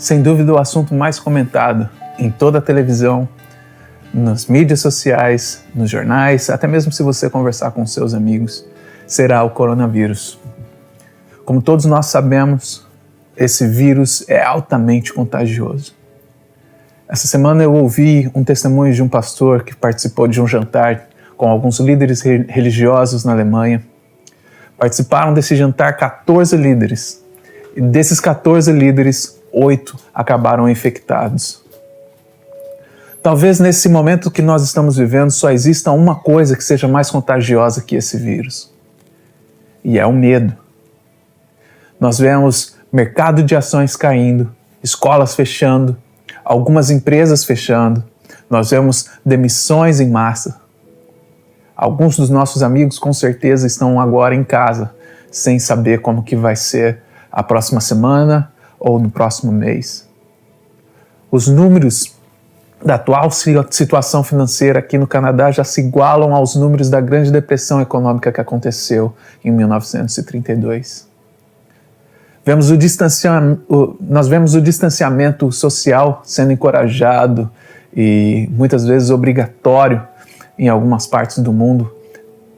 sem dúvida o assunto mais comentado em toda a televisão, nas mídias sociais, nos jornais, até mesmo se você conversar com seus amigos, será o coronavírus. Como todos nós sabemos, esse vírus é altamente contagioso. Essa semana eu ouvi um testemunho de um pastor que participou de um jantar com alguns líderes religiosos na Alemanha. Participaram desse jantar 14 líderes. E desses 14 líderes, 8 acabaram infectados. Talvez nesse momento que nós estamos vivendo só exista uma coisa que seja mais contagiosa que esse vírus. E é o medo. Nós vemos mercado de ações caindo, escolas fechando, algumas empresas fechando, nós vemos demissões em massa. Alguns dos nossos amigos com certeza estão agora em casa, sem saber como que vai ser a próxima semana ou no próximo mês. Os números da atual situação financeira aqui no Canadá já se igualam aos números da Grande Depressão Econômica que aconteceu em 1932. Nós vemos o distanciamento social sendo encorajado e muitas vezes obrigatório em algumas partes do mundo,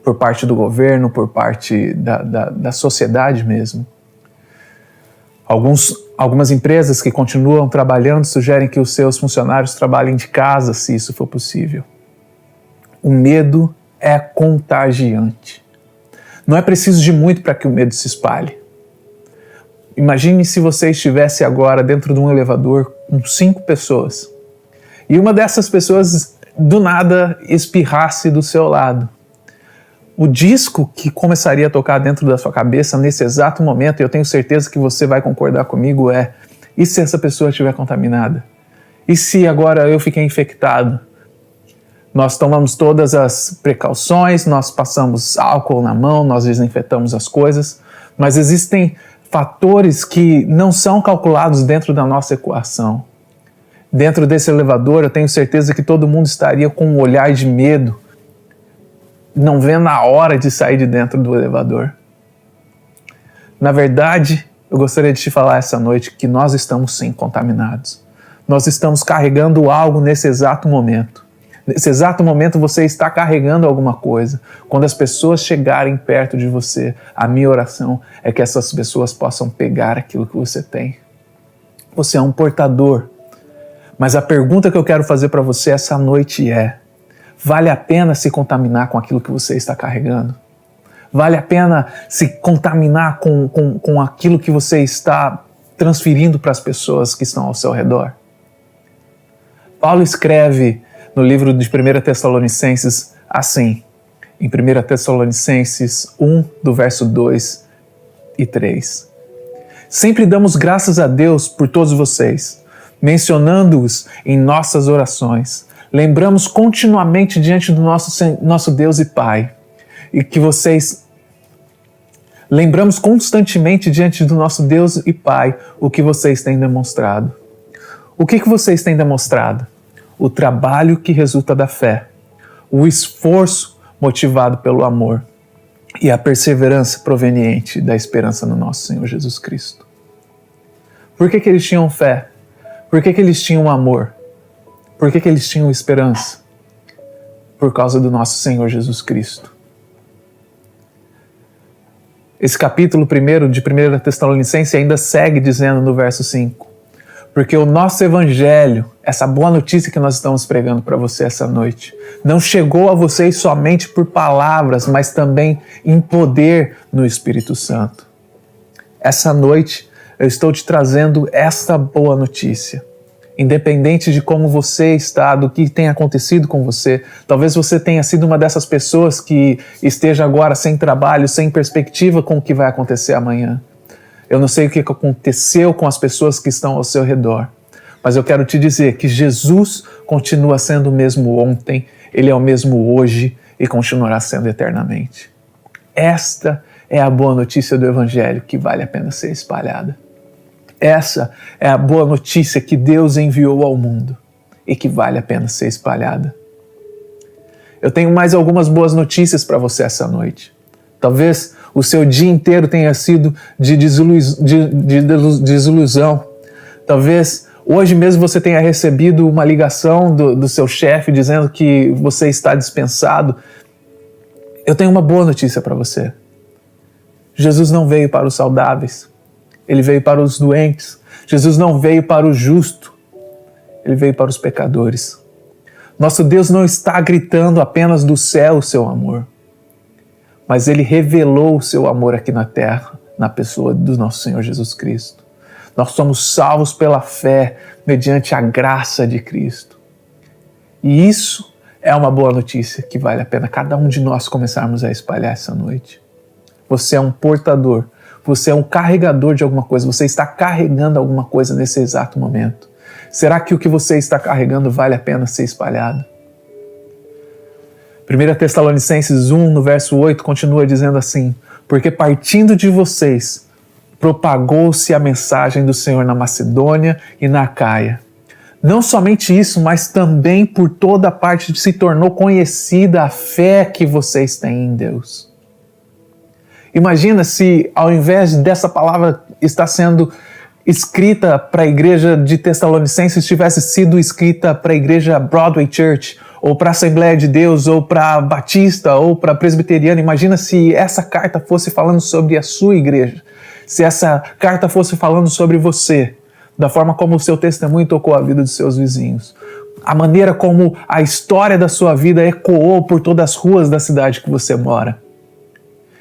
por parte do governo, por parte da sociedade mesmo. Algumas empresas que continuam trabalhando sugerem que os seus funcionários trabalhem de casa, se isso for possível. O medo é contagiante. Não é preciso de muito para que o medo se espalhe. Imagine se você estivesse agora dentro de um elevador com 5 pessoas e uma dessas pessoas do nada espirrasse do seu lado. O disco que começaria a tocar dentro da sua cabeça nesse exato momento, e eu tenho certeza que você vai concordar comigo, é: e se essa pessoa estiver contaminada? E se agora eu fiquei infectado? Nós tomamos todas as precauções, nós passamos álcool na mão, nós desinfetamos as coisas, mas existem fatores que não são calculados dentro da nossa equação. Dentro desse elevador, eu tenho certeza que todo mundo estaria com um olhar de medo, não vendo a hora de sair de dentro do elevador. Na verdade, eu gostaria de te falar essa noite que nós estamos sim contaminados. Nós estamos carregando algo nesse exato momento. Nesse exato momento você está carregando alguma coisa. Quando as pessoas chegarem perto de você, a minha oração é que essas pessoas possam pegar aquilo que você tem. Você é um portador. Mas a pergunta que eu quero fazer para você essa noite é: vale a pena se contaminar com aquilo que você está carregando? Vale a pena se contaminar com aquilo que você está transferindo para as pessoas que estão ao seu redor? Paulo escreve no livro de 1 Tessalonicenses assim, em 1 Tessalonicenses 1, do verso 2 e 3. Sempre damos graças a Deus por todos vocês, mencionando-os em nossas orações. Lembramos continuamente diante do nosso Deus e Pai, e que vocês... Lembramos constantemente diante do nosso Deus e Pai o que vocês têm demonstrado. O que vocês têm demonstrado? O trabalho que resulta da fé, o esforço motivado pelo amor e a perseverança proveniente da esperança no nosso Senhor Jesus Cristo. Por que eles tinham fé? Por que eles tinham amor? Por que eles tinham esperança? Por causa do nosso Senhor Jesus Cristo. Esse capítulo 1 de 1 Tessalonicenses ainda segue dizendo no verso 5: porque o nosso evangelho, essa boa notícia que nós estamos pregando para você essa noite, não chegou a vocês somente por palavras, mas também em poder no Espírito Santo. Essa noite eu estou te trazendo esta boa notícia. Independente de como você está, do que tem acontecido com você, talvez você tenha sido uma dessas pessoas que esteja agora sem trabalho, sem perspectiva com o que vai acontecer amanhã. Eu não sei o que aconteceu com as pessoas que estão ao seu redor, mas eu quero te dizer que Jesus continua sendo o mesmo ontem, Ele é o mesmo hoje e continuará sendo eternamente. Esta é a boa notícia do Evangelho que vale a pena ser espalhada. Essa é a boa notícia que Deus enviou ao mundo e que vale a pena ser espalhada. Eu tenho mais algumas boas notícias para você essa noite. Talvez o seu dia inteiro tenha sido de desilusão. Talvez hoje mesmo você tenha recebido uma ligação do seu chefe dizendo que você está dispensado. Eu tenho uma boa notícia para você. Jesus não veio para os saudáveis, Ele veio para os doentes. Jesus não veio para o justo, Ele veio para os pecadores. Nosso Deus não está gritando apenas do céu o seu amor, mas Ele revelou o seu amor aqui na terra, na pessoa do nosso Senhor Jesus Cristo. Nós somos salvos pela fé, mediante a graça de Cristo. E isso é uma boa notícia que vale a pena cada um de nós começarmos a espalhar essa noite. Você é um portador, você é um carregador de alguma coisa, você está carregando alguma coisa nesse exato momento. Será que o que você está carregando vale a pena ser espalhado? 1 Tessalonicenses 1, no verso 8, continua dizendo assim: porque partindo de vocês, propagou-se a mensagem do Senhor na Macedônia e na Acaia. Não somente isso, mas também por toda parte se tornou conhecida a fé que vocês têm em Deus. Imagina se, ao invés dessa palavra estar sendo escrita para a igreja de Tessalonicenses, tivesse sido escrita para a igreja Broadway Church, ou para a Assembleia de Deus, ou para a Batista, ou para a Presbiteriana. Imagina se essa carta fosse falando sobre a sua igreja, se essa carta fosse falando sobre você, da forma como o seu testemunho tocou a vida dos seus vizinhos, a maneira como a história da sua vida ecoou por todas as ruas da cidade que você mora.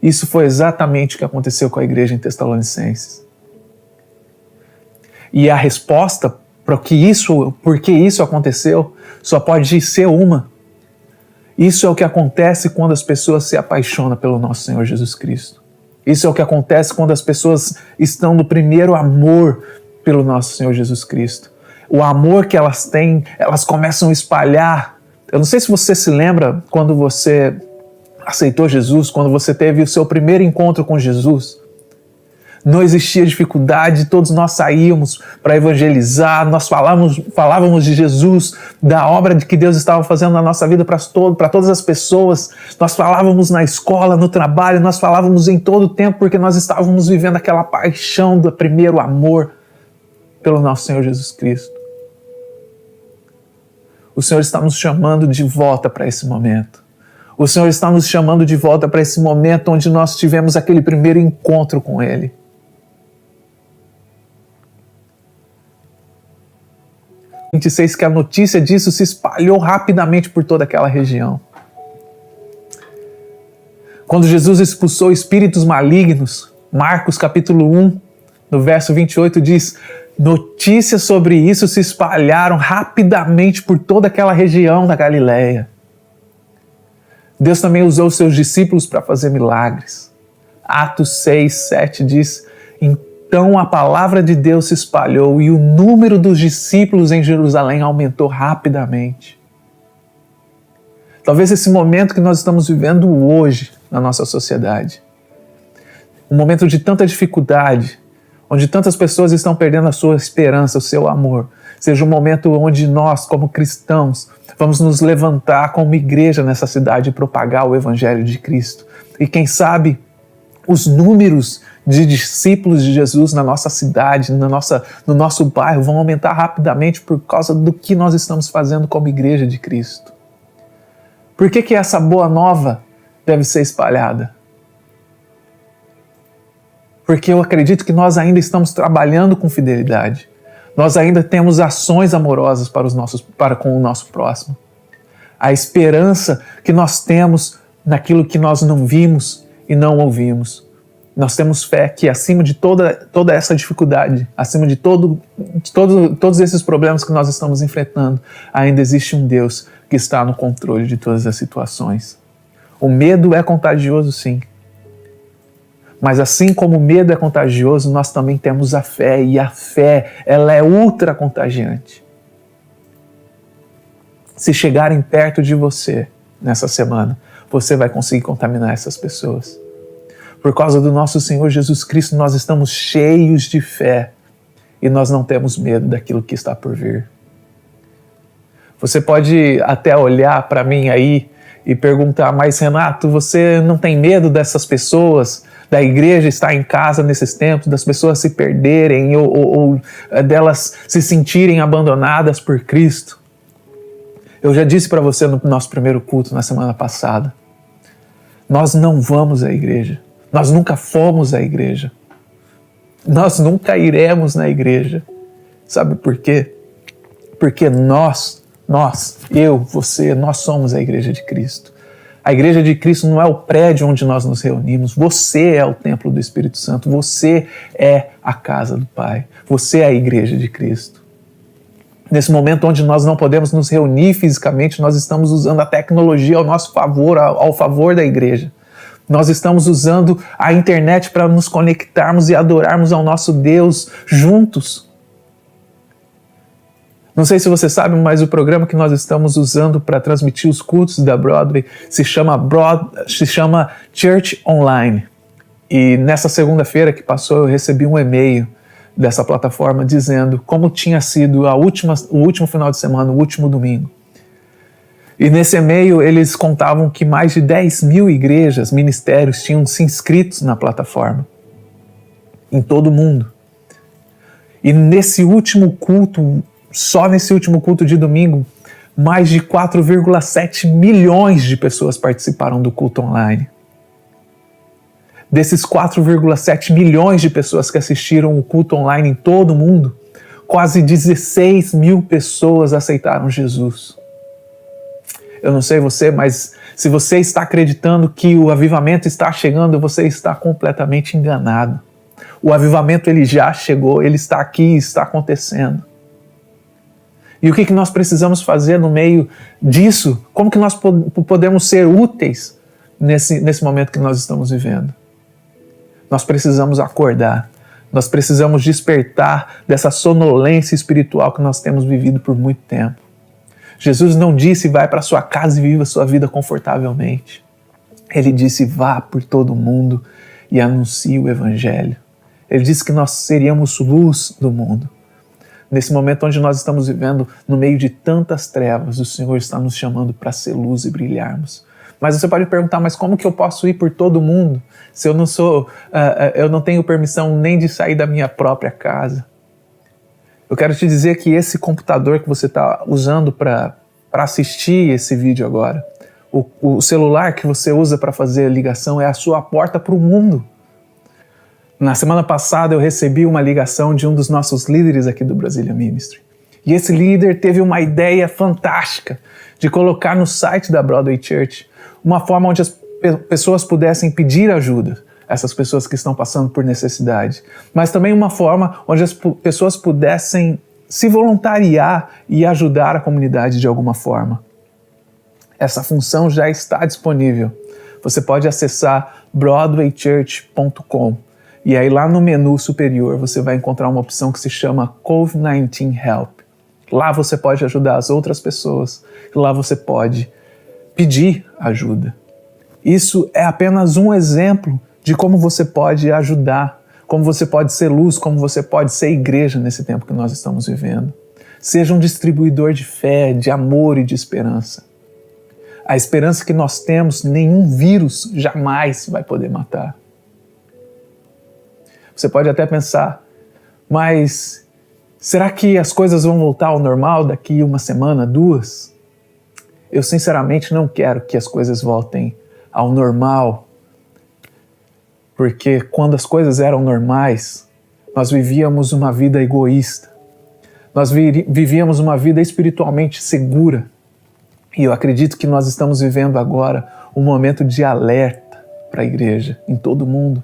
Isso foi exatamente o que aconteceu com a igreja em Tessalonicenses. E a resposta para por que isso aconteceu, só pode ser uma. Isso é o que acontece quando as pessoas se apaixonam pelo nosso Senhor Jesus Cristo. Isso é o que acontece quando as pessoas estão no primeiro amor pelo nosso Senhor Jesus Cristo. O amor que elas têm, elas começam a espalhar. Eu não sei se você se lembra quando você aceitou Jesus, quando você teve o seu primeiro encontro com Jesus. Não existia dificuldade, todos nós saíamos para evangelizar, nós falávamos de Jesus, da obra que Deus estava fazendo na nossa vida para todas as pessoas. Nós falávamos na escola, no trabalho, nós falávamos em todo o tempo, porque nós estávamos vivendo aquela paixão do primeiro amor pelo nosso Senhor Jesus Cristo. O Senhor está nos chamando de volta para esse momento. O Senhor está nos chamando de volta para esse momento onde nós tivemos aquele primeiro encontro com Ele. 26, que a notícia disso se espalhou rapidamente por toda aquela região. Quando Jesus expulsou espíritos malignos, Marcos capítulo 1, no verso 28 diz: notícias sobre isso se espalharam rapidamente por toda aquela região da Galileia. Deus também usou os seus discípulos para fazer milagres. Atos 6, 7 diz: então a palavra de Deus se espalhou e o número dos discípulos em Jerusalém aumentou rapidamente. Talvez esse momento que nós estamos vivendo hoje na nossa sociedade, um momento de tanta dificuldade, onde tantas pessoas estão perdendo a sua esperança, o seu amor, seja um momento onde nós, como cristãos, vamos nos levantar como igreja nessa cidade e propagar o Evangelho de Cristo. E quem sabe os números de discípulos de Jesus na nossa cidade, no nosso bairro, vão aumentar rapidamente por causa do que nós estamos fazendo como igreja de Cristo. Por que essa boa nova deve ser espalhada? Porque eu acredito que nós ainda estamos trabalhando com fidelidade. Nós ainda temos ações amorosas para com o nosso próximo. A esperança que nós temos naquilo que nós não vimos e não ouvimos. Nós temos fé que acima de toda essa dificuldade, acima de todos esses problemas que nós estamos enfrentando, ainda existe um Deus que está no controle de todas as situações. O medo é contagioso, sim. Mas assim como o medo é contagioso, nós também temos a fé, e a fé, ela é ultra contagiante. Se chegarem perto de você nessa semana, você vai conseguir contaminar essas pessoas. Por causa do nosso Senhor Jesus Cristo, nós estamos cheios de fé e nós não temos medo daquilo que está por vir. Você pode até olhar para mim aí e perguntar: mas Renato, você não tem medo dessas pessoas, da igreja estar em casa nesses tempos, das pessoas se perderem ou delas se sentirem abandonadas por Cristo. Eu já disse para você no nosso primeiro culto na semana passada, nós não vamos à igreja, nós nunca fomos à igreja, nós nunca iremos na igreja. Sabe por quê? Porque nós, eu, você, nós somos a igreja de Cristo. A igreja de Cristo não é o prédio onde nós nos reunimos, você é o templo do Espírito Santo, você é a casa do Pai, você é a igreja de Cristo. Nesse momento onde nós não podemos nos reunir fisicamente, nós estamos usando a tecnologia ao nosso favor, ao favor da igreja. Nós estamos usando a internet para nos conectarmos e adorarmos ao nosso Deus juntos. Não sei se você sabe, mas o programa que nós estamos usando para transmitir os cultos da Broadway se chama Church Online. E nessa segunda-feira que passou, eu recebi um e-mail dessa plataforma dizendo como tinha sido o último final de semana, o último domingo. E nesse e-mail eles contavam que mais de 10 mil igrejas, ministérios tinham se inscritos na plataforma, em todo o mundo. E nesse último culto, só nesse último culto de domingo, mais de 4,7 milhões de pessoas participaram do culto online. Desses 4,7 milhões de pessoas que assistiram o culto online em todo o mundo, quase 16 mil pessoas aceitaram Jesus. Eu não sei você, mas se você está acreditando que o avivamento está chegando, você está completamente enganado. O avivamento ele já chegou, ele está aqui, está acontecendo. E o que nós precisamos fazer no meio disso? Como que nós podemos ser úteis nesse momento que nós estamos vivendo? Nós precisamos acordar, nós precisamos despertar dessa sonolência espiritual que nós temos vivido por muito tempo. Jesus não disse vai para sua casa e viva sua vida confortavelmente. Ele disse vá por todo o mundo e anuncie o Evangelho. Ele disse que nós seríamos luz do mundo. Nesse momento onde nós estamos vivendo, no meio de tantas trevas, o Senhor está nos chamando para ser luz e brilharmos. Mas você pode perguntar, mas como que eu posso ir por todo mundo se eu não tenho permissão nem de sair da minha própria casa? Eu quero te dizer que esse computador que você está usando para assistir esse vídeo agora, o celular que você usa para fazer a ligação é a sua porta para o mundo. Na semana passada eu recebi uma ligação de um dos nossos líderes aqui do Brasília Ministry. E esse líder teve uma ideia fantástica de colocar no site da Broadway Church uma forma onde as pessoas pudessem pedir ajuda, essas pessoas que estão passando por necessidade, mas também uma forma onde as pessoas pudessem se voluntariar e ajudar a comunidade de alguma forma. Essa função já está disponível. Você pode acessar broadwaychurch.com. E aí lá no menu superior você vai encontrar uma opção que se chama COVID-19 Help. Lá você pode ajudar as outras pessoas. Lá você pode pedir ajuda. Isso é apenas um exemplo de como você pode ajudar, como você pode ser luz, como você pode ser igreja nesse tempo que nós estamos vivendo. Seja um distribuidor de fé, de amor e de esperança. A esperança que nós temos, nenhum vírus jamais vai poder matar. Você pode até pensar, mas será que as coisas vão voltar ao normal daqui uma semana, 2? Eu sinceramente não quero que as coisas voltem ao normal, porque quando as coisas eram normais, nós vivíamos uma vida egoísta, nós vivíamos uma vida espiritualmente segura, e eu acredito que nós estamos vivendo agora um momento de alerta para a igreja em todo o mundo,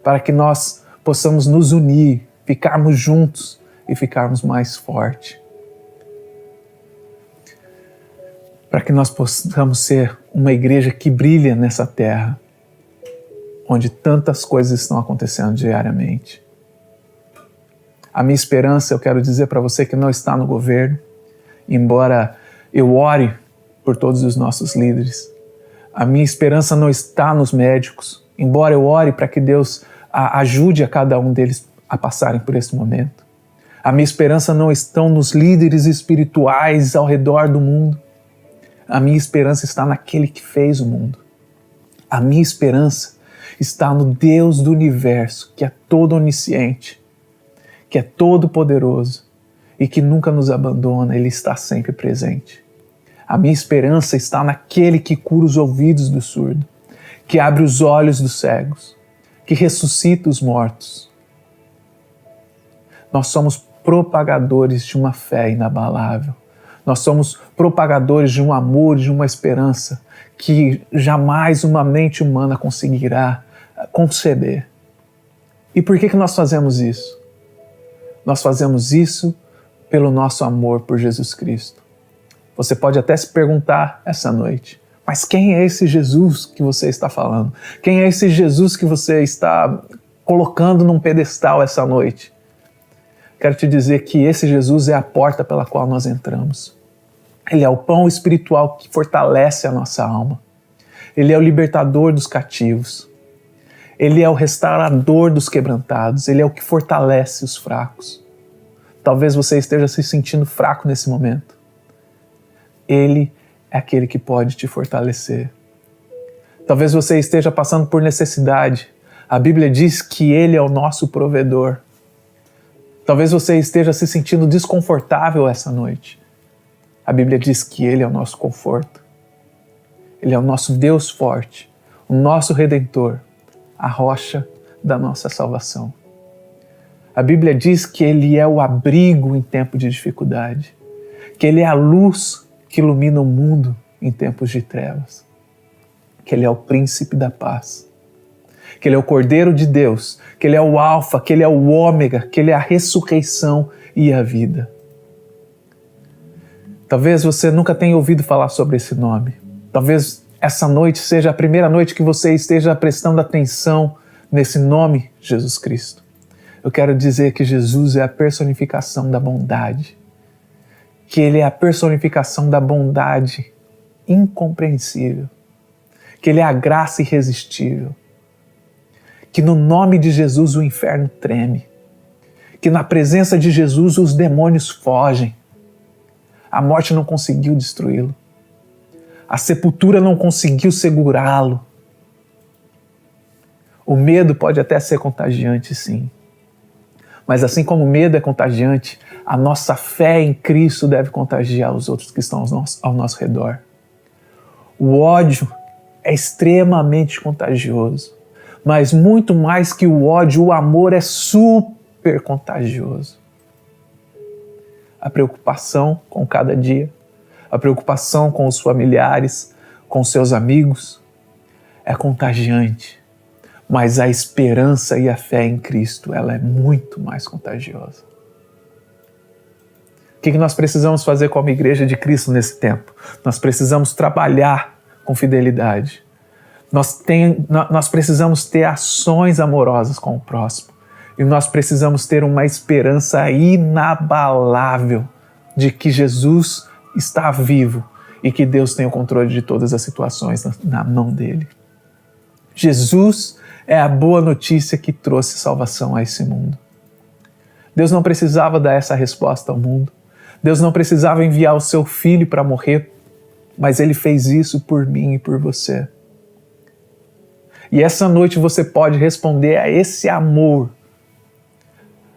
para que nós possamos nos unir, ficarmos juntos e ficarmos mais fortes. Para que nós possamos ser uma igreja que brilha nessa terra, onde tantas coisas estão acontecendo diariamente. A minha esperança, eu quero dizer para você que não está no governo, embora eu ore por todos os nossos líderes. A minha esperança não está nos médicos, embora eu ore para que Deus ajude a cada um deles a passarem por esse momento. A minha esperança não está nos líderes espirituais ao redor do mundo. A minha esperança está naquele que fez o mundo. A minha esperança está no Deus do universo, que é todo onisciente, que é todo poderoso e que nunca nos abandona, Ele está sempre presente. A minha esperança está naquele que cura os ouvidos do surdo, que abre os olhos dos cegos, que ressuscita os mortos. Nós somos propagadores de uma fé inabalável. Nós somos propagadores de um amor, de uma esperança que jamais uma mente humana conseguirá conceber. E por que nós fazemos isso? Nós fazemos isso pelo nosso amor por Jesus Cristo. Você pode até se perguntar essa noite, mas quem é esse Jesus que você está falando? Quem é esse Jesus que você está colocando num pedestal essa noite? Quero te dizer que esse Jesus é a porta pela qual nós entramos. Ele é o pão espiritual que fortalece a nossa alma. Ele é o libertador dos cativos. Ele é o restaurador dos quebrantados. Ele é o que fortalece os fracos. Talvez você esteja se sentindo fraco nesse momento. Ele é aquele que pode te fortalecer. Talvez você esteja passando por necessidade. A Bíblia diz que Ele é o nosso provedor. Talvez você esteja se sentindo desconfortável essa noite. A Bíblia diz que Ele é o nosso conforto. Ele é o nosso Deus forte, o nosso Redentor, a rocha da nossa salvação. A Bíblia diz que Ele é o abrigo em tempo de dificuldade, que Ele é a luz que ilumina o mundo em tempos de trevas, que Ele é o príncipe da paz, que Ele é o Cordeiro de Deus, que Ele é o Alfa, que Ele é o Ômega, que Ele é a ressurreição e a vida. Talvez você nunca tenha ouvido falar sobre esse nome. Talvez essa noite seja a primeira noite que você esteja prestando atenção nesse nome, Jesus Cristo. Eu quero dizer que Jesus é a personificação da bondade, que Ele é a personificação da bondade incompreensível, que Ele é a graça irresistível, que no nome de Jesus o inferno treme, que na presença de Jesus os demônios fogem, a morte não conseguiu destruí-lo, a sepultura não conseguiu segurá-lo. O medo pode até ser contagiante, sim, mas assim como o medo é contagiante, a nossa fé em Cristo deve contagiar os outros que estão ao nosso redor. O ódio é extremamente contagioso, mas muito mais que o ódio, o amor é super contagioso. A preocupação com cada dia, a preocupação com os familiares, com seus amigos, é contagiante. Mas a esperança e a fé em Cristo, ela é muito mais contagiosa. O que nós precisamos fazer como Igreja de Cristo nesse tempo? Nós precisamos trabalhar com fidelidade. Nós precisamos ter ações amorosas com o próximo. E nós precisamos ter uma esperança inabalável de que Jesus está vivo e que Deus tem o controle de todas as situações na mão dele. Jesus é a boa notícia que trouxe salvação a esse mundo. Deus não precisava dar essa resposta ao mundo. Deus não precisava enviar o seu filho para morrer, mas Ele fez isso por mim e por você. E essa noite você pode responder a esse amor.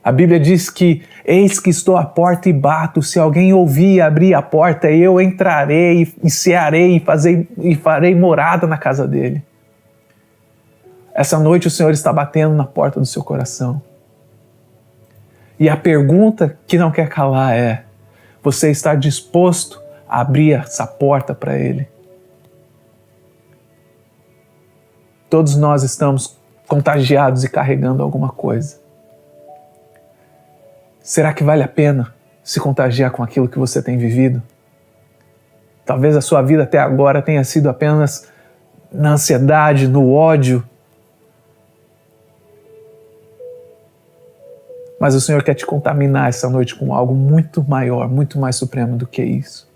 A Bíblia diz que eis que estou à porta e bato, se alguém ouvir e abrir a porta, eu entrarei e cearei e farei morada na casa dele. Essa noite o Senhor está batendo na porta do seu coração. E a pergunta que não quer calar é: você está disposto a abrir essa porta para Ele? Todos nós estamos contagiados e carregando alguma coisa. Será que vale a pena se contagiar com aquilo que você tem vivido? Talvez a sua vida até agora tenha sido apenas na ansiedade, no ódio. Mas o Senhor quer te contaminar essa noite com algo muito maior, muito mais supremo do que isso.